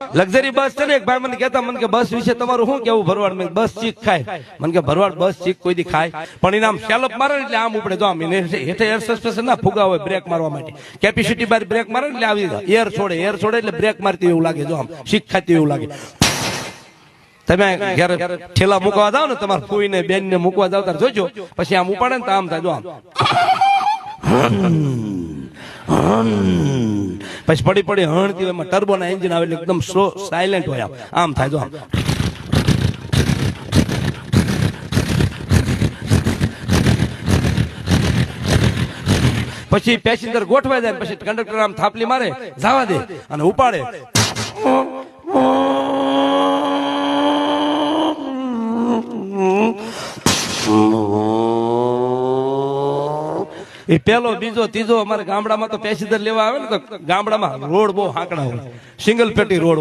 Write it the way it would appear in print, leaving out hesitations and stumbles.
luxury bus છે ને એક ભાઈ મને કહેતા મને કે બસ વિશે તમારું શું કેવું ભરવાડ મેં બસ ચીક ખાય મને કે ભરવાડ બસ ચીક કોઈ દી ખાય પણ એને આમ શેલપ મારે એટલે આમ ઉપડે જો આમ હેઠે એર સસ્પેન્શન ના ફુગા હોય બ્રેક મારવા માટે કેપેસિટી બાર બ્રેક મારે એટલે આવી એર છોડે એટલે બ્રેક મારતી એવું લાગે જો આમ શીખ ખાતી એવું લાગે તમે ઘરે ઠેલા મૂકવા જાવ ને તમારા ફૂઈને બેન ને મૂકવા જાવ ત્યારે જોજો પછી આમ ઉપાડે ને તો આમ થાય જો આમ પછી પડી હણતી હોય એમાં ટર્બો ના એન્જિન આવે એટલે એકદમ સ્લો સાયલેન્ટ હોય આમ થાય જો આમ પછી પેસેન્જર ગોઠવાઈ જાય પછી કંડક્ટર આમ થાપલી મારે જવા દે અને ઉપાડે એ પેલો બીજો ત્રીજો અમારે ગામડામાં તો પેસેન્જર લેવા આવે ને તો ગામડામાં રોડ બહુ હાંકડા હોય સિંગલ પેટી રોડ